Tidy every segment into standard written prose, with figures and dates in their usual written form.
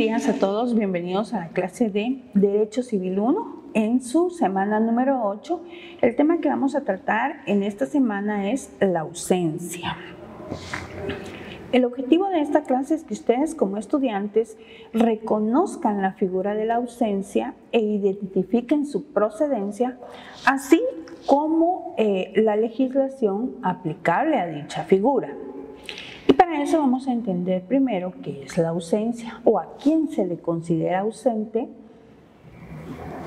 días a todos, bienvenidos a la clase de Derecho Civil 1 en su semana número 8. El tema que vamos a tratar en esta semana es la ausencia. El objetivo de esta clase es que ustedes como estudiantes reconozcan la figura de la ausencia e identifiquen su procedencia, así como la legislación aplicable a dicha figura. Y para eso vamos a entender primero qué es la ausencia o a quién se le considera ausente,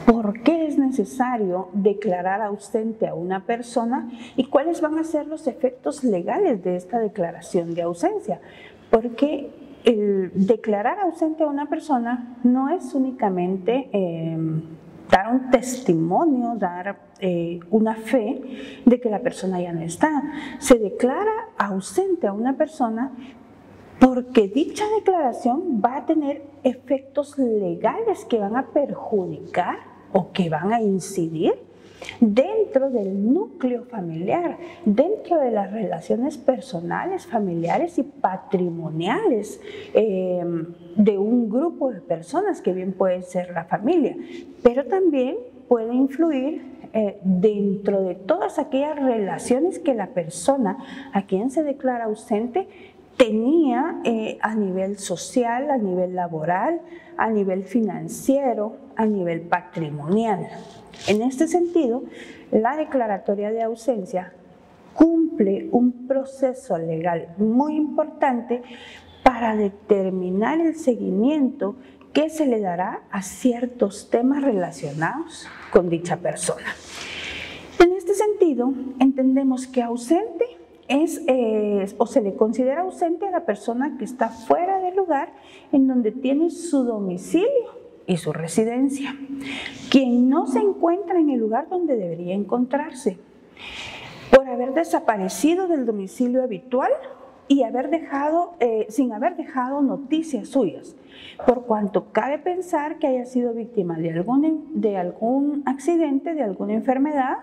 por qué es necesario declarar ausente a una persona y cuáles van a ser los efectos legales de esta declaración de ausencia. Porque el declarar ausente a una persona no es únicamente dar un testimonio, dar una fe de que la persona ya no está. Se declara ausente a una persona porque dicha declaración va a tener efectos legales que van a perjudicar o que van a incidir dentro del núcleo familiar, dentro de las relaciones personales, familiares y patrimoniales de un grupo de personas, que bien puede ser la familia, pero también puede influir dentro de todas aquellas relaciones que la persona a quien se declara ausente tenía a nivel social, a nivel laboral, a nivel financiero, a nivel patrimonial. En este sentido, la declaratoria de ausencia cumple un proceso legal muy importante para determinar el seguimiento que se le dará a ciertos temas relacionados con dicha persona. En este sentido, entendemos que ausente o se le considera ausente a la persona que está fuera del lugar en donde tiene su domicilio y su residencia, quien no se encuentra en el lugar donde debería encontrarse, por haber desaparecido del domicilio habitual y sin haber dejado noticias suyas, por cuanto cabe pensar que haya sido víctima de algún accidente, de alguna enfermedad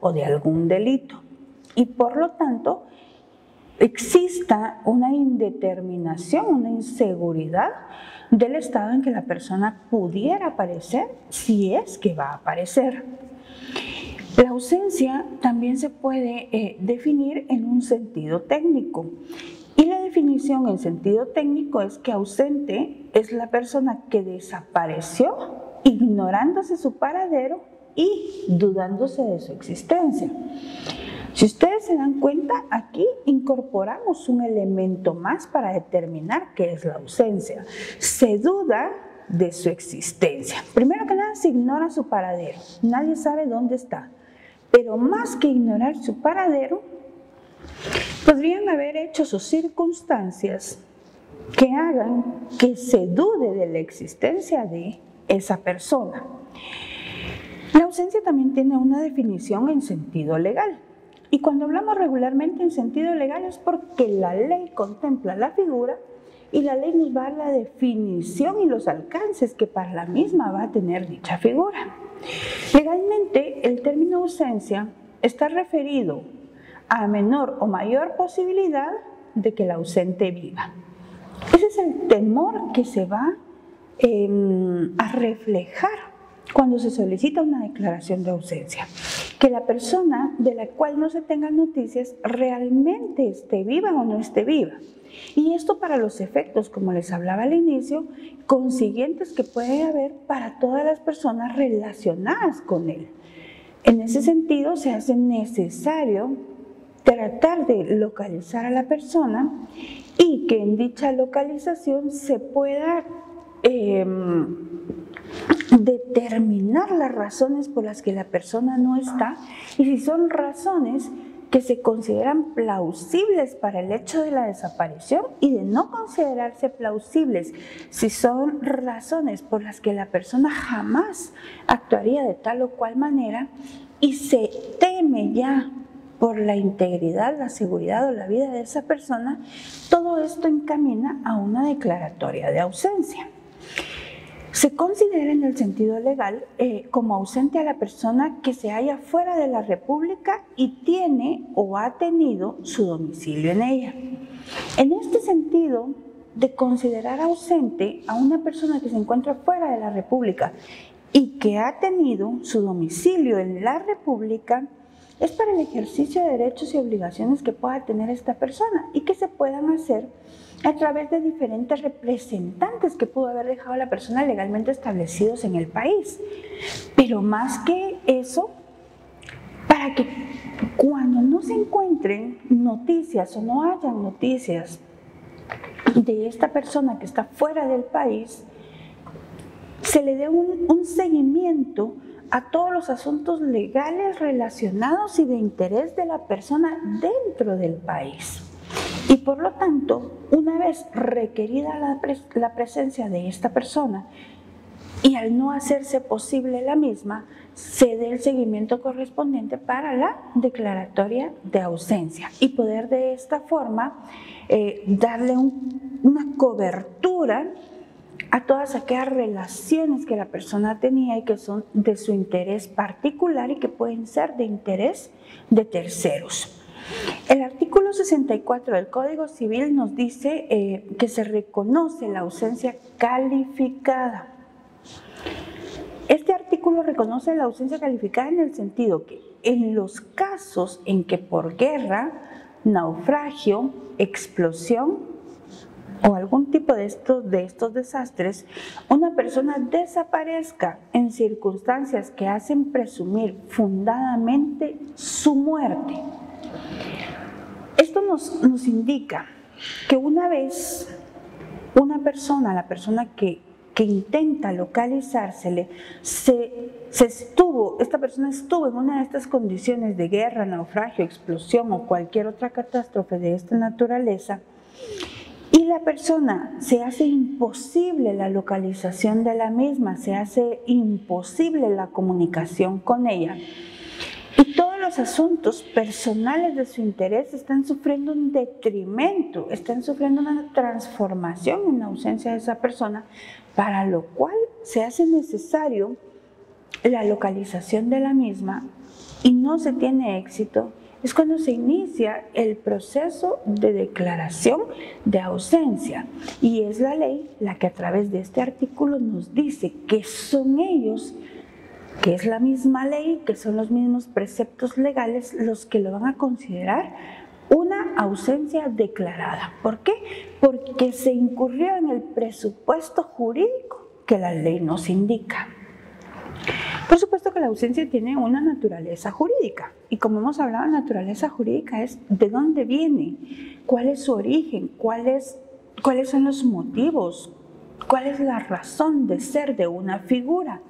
o de algún delito, y por lo tanto exista una indeterminación, una inseguridad del estado en que la persona pudiera aparecer, si es que va a aparecer. La ausencia también se puede definir en un sentido técnico, y la definición en sentido técnico es que ausente es la persona que desapareció ignorándose su paradero y dudándose de su existencia. Si ustedes se dan cuenta, aquí incorporamos un elemento más para determinar qué es la ausencia. Se duda de su existencia. Primero que nada, se ignora su paradero. Nadie sabe dónde está. Pero más que ignorar su paradero, podrían haber hechos o circunstancias que hagan que se dude de la existencia de esa persona. La ausencia también tiene una definición en sentido legal. Y cuando hablamos regularmente en sentido legal es porque la ley contempla la figura y la ley nos va a dar la definición y los alcances que para la misma va a tener dicha figura. Legalmente, el término ausencia está referido a menor o mayor posibilidad de que el ausente viva. Ese es el temor que se va a reflejar cuando se solicita una declaración de ausencia, que la persona de la cual no se tengan noticias realmente esté viva o no esté viva. Y esto para los efectos, como les hablaba al inicio, consiguientes que puede haber para todas las personas relacionadas con él. En ese sentido, se hace necesario tratar de localizar a la persona y que en dicha localización se pueda determinar las razones por las que la persona no está, y si son razones que se consideran plausibles para el hecho de la desaparición, y de no considerarse plausibles si son razones por las que la persona jamás actuaría de tal o cual manera y se teme ya por la integridad, la seguridad o la vida de esa persona, todo esto encamina a una declaratoria de ausencia. Se considera en el sentido legal como ausente a la persona que se halla fuera de la República y tiene o ha tenido su domicilio en ella. En este sentido, de considerar ausente a una persona que se encuentra fuera de la República y que ha tenido su domicilio en la República es para el ejercicio de derechos y obligaciones que pueda tener esta persona y que se puedan hacer a través de diferentes representantes que pudo haber dejado la persona legalmente establecidos en el país. Pero más que eso, para que cuando no se encuentren noticias o no hayan noticias de esta persona que está fuera del país, se le dé un seguimiento a todos los asuntos legales relacionados y de interés de la persona dentro del país. Y por lo tanto, una vez requerida la presencia de esta persona y al no hacerse posible la misma, se dé el seguimiento correspondiente para la declaratoria de ausencia y poder de esta forma darle una cobertura a todas aquellas relaciones que la persona tenía y que son de su interés particular y que pueden ser de interés de terceros. El artículo 64 del Código Civil nos dice que se reconoce la ausencia calificada. Este artículo reconoce la ausencia calificada en el sentido que en los casos en que por guerra, naufragio, explosión o algún tipo de estos desastres, una persona desaparezca en circunstancias que hacen presumir fundadamente su muerte. Esto nos indica que una vez una persona, la persona que intenta localizársele, esta persona estuvo en una de estas condiciones de guerra, naufragio, explosión o cualquier otra catástrofe de esta naturaleza, y la persona se hace imposible la localización de la misma, se hace imposible la comunicación con ella. Y todos los asuntos personales de su interés están sufriendo un detrimento, están sufriendo una transformación en la ausencia de esa persona, para lo cual se hace necesario la localización de la misma y no se tiene éxito. Es cuando se inicia el proceso de declaración de ausencia y es la ley la que a través de este artículo nos dice que son ellos, que es la misma ley, que son los mismos preceptos legales los que lo van a considerar una ausencia declarada. ¿Por qué? Porque se incurrió en el presupuesto jurídico que la ley nos indica. Por supuesto que la ausencia tiene una naturaleza jurídica y como hemos hablado, la naturaleza jurídica es de dónde viene, cuál es su origen, cuáles son los motivos, cuál es la razón de ser de una figura.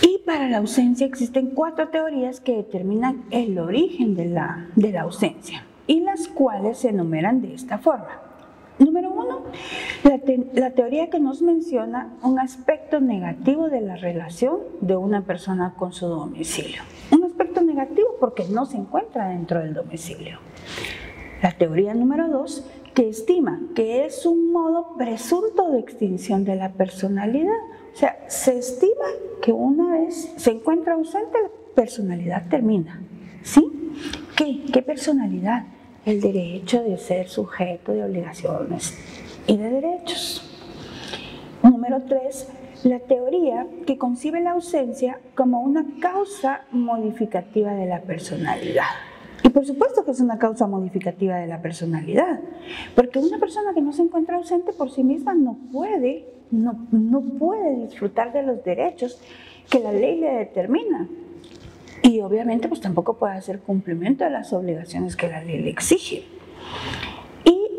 Y para la ausencia existen 4 teorías que determinan el origen de la ausencia y las cuales se enumeran de esta forma. Número 1, la teoría que nos menciona un aspecto negativo de la relación de una persona con su domicilio. Un aspecto negativo porque no se encuentra dentro del domicilio. La teoría número 2, que estima que es un modo presunto de extinción de la personalidad. O sea, se estima que una vez se encuentra ausente, la personalidad termina. ¿Sí? ¿Qué personalidad? El derecho de ser sujeto de obligaciones y de derechos. Número 3, la teoría que concibe la ausencia como una causa modificativa de la personalidad. Y por supuesto que es una causa modificativa de la personalidad, porque una persona que no se encuentra ausente por sí misma no puede disfrutar de los derechos que la ley le determina. Y obviamente pues tampoco puede hacer cumplimiento de las obligaciones que la ley le exige. Y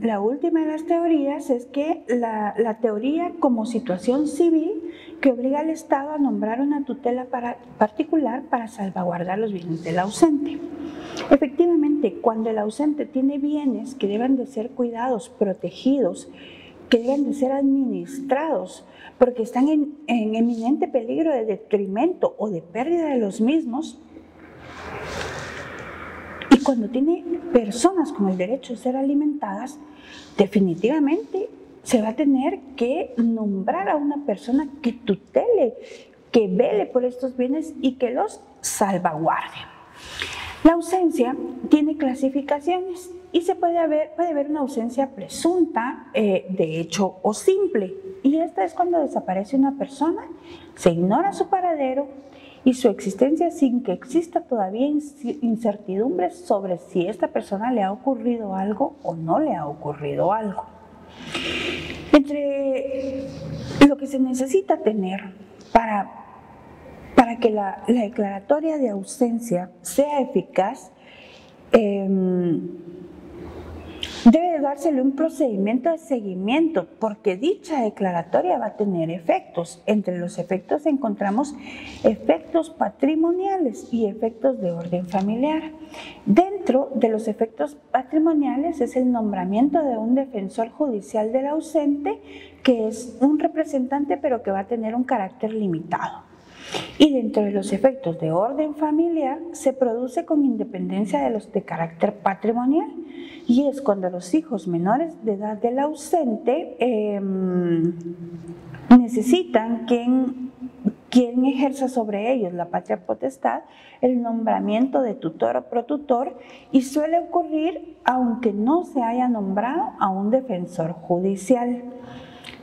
la última de las teorías es que la teoría como situación civil que obliga al Estado a nombrar una tutela particular para salvaguardar los bienes del ausente. Efectivamente, cuando el ausente tiene bienes que deben de ser cuidados, protegidos, que deben de ser administrados, porque están en eminente peligro de detrimento o de pérdida de los mismos, y cuando tiene personas con el derecho de ser alimentadas, definitivamente se va a tener que nombrar a una persona que tutele, que vele por estos bienes y que los salvaguarde. La ausencia tiene clasificaciones y puede haber una ausencia presunta de hecho o simple. Y esta es cuando desaparece una persona, se ignora su paradero y su existencia sin que exista todavía incertidumbre sobre si a esta persona le ha ocurrido algo o no le ha ocurrido algo. Entre lo que se necesita tener para que la declaratoria de ausencia sea eficaz, debe dársele un procedimiento de seguimiento, porque dicha declaratoria va a tener efectos. Entre los efectos encontramos efectos patrimoniales y efectos de orden familiar. Dentro de los efectos patrimoniales es el nombramiento de un defensor judicial del ausente, que es un representante pero que va a tener un carácter limitado. Y dentro de los efectos de orden familiar se produce con independencia de los de carácter patrimonial, y es cuando los hijos menores de edad del ausente necesitan quien ejerza sobre ellos la patria potestad, el nombramiento de tutor o protutor, y suele ocurrir aunque no se haya nombrado a un defensor judicial.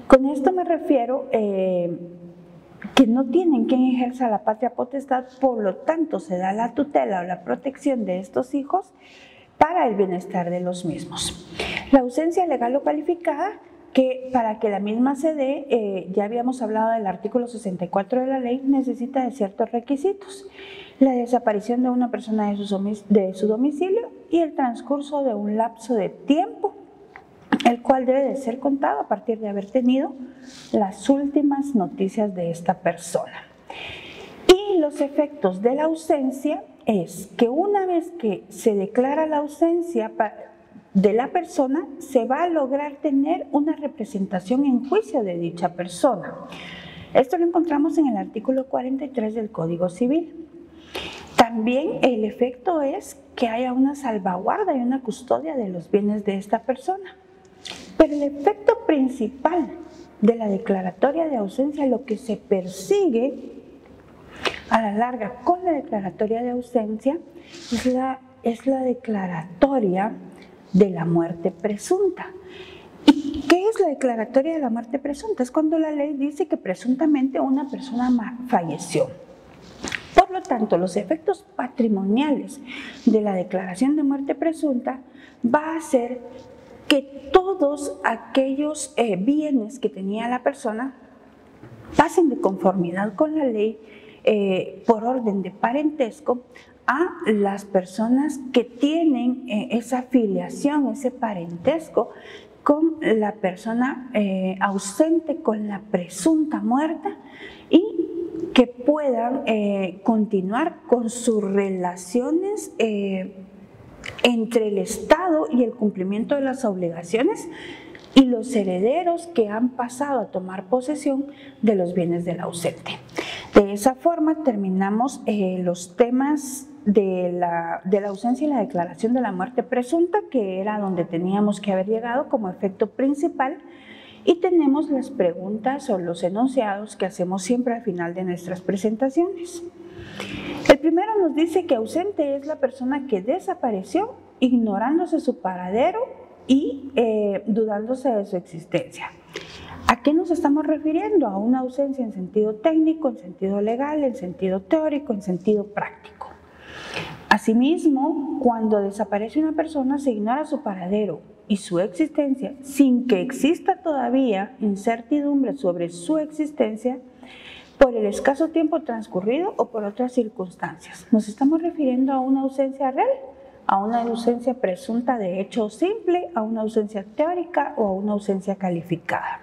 Con esto me refiero que no tienen quien ejerza la patria potestad, por lo tanto se da la tutela o la protección de estos hijos para el bienestar de los mismos. La ausencia legal o calificada, que para que la misma se dé, ya habíamos hablado del artículo 64 de la ley, necesita de ciertos requisitos: la desaparición de una persona de su domicilio y el transcurso de un lapso de tiempo, el cual debe de ser contado a partir de haber tenido las últimas noticias de esta persona. Y los efectos de la ausencia es que una vez que se declara la ausencia de la persona, se va a lograr tener una representación en juicio de dicha persona. Esto lo encontramos en el artículo 43 del Código Civil. También el efecto es que haya una salvaguarda y una custodia de los bienes de esta persona. Pero el efecto principal de la declaratoria de ausencia, lo que se persigue a la larga con la declaratoria de ausencia, es la declaratoria de la muerte presunta. ¿Y qué es la declaratoria de la muerte presunta? Es cuando la ley dice que presuntamente una persona falleció. Por lo tanto, los efectos patrimoniales de la declaración de muerte presunta va a ser que todos aquellos bienes que tenía la persona pasen de conformidad con la ley por orden de parentesco a las personas que tienen esa filiación, ese parentesco con la persona ausente, con la presunta muerta, y que puedan continuar con sus relaciones entre el Estado y el cumplimiento de las obligaciones y los herederos que han pasado a tomar posesión de los bienes del ausente. De esa forma terminamos los temas de la ausencia y la declaración de la muerte presunta, que era donde teníamos que haber llegado como efecto principal, y tenemos las preguntas o los enunciados que hacemos siempre al final de nuestras presentaciones. El primero nos dice que ausente es la persona que desapareció ignorándose su paradero y dudándose de su existencia. ¿A qué nos estamos refiriendo? A una ausencia en sentido técnico, en sentido legal, en sentido teórico, en sentido práctico. Asimismo, cuando desaparece una persona, se ignora su paradero y su existencia sin que exista todavía incertidumbre sobre su existencia por el escaso tiempo transcurrido o por otras circunstancias. ¿Nos estamos refiriendo a una ausencia real, a una ausencia presunta de hecho simple, a una ausencia teórica o a una ausencia calificada?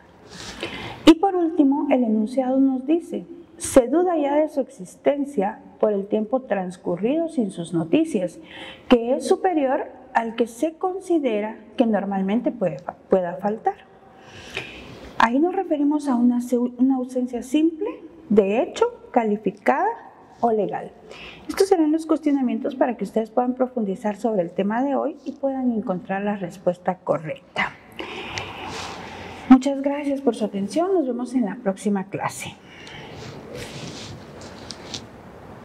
Y por último, el enunciado nos dice: se duda ya de su existencia por el tiempo transcurrido sin sus noticias, que es superior al que se considera que normalmente pueda faltar. Ahí nos referimos a una ausencia simple, de hecho, calificada o legal. Estos serán los cuestionamientos para que ustedes puedan profundizar sobre el tema de hoy y puedan encontrar la respuesta correcta. Muchas gracias por su atención. Nos vemos en la próxima clase.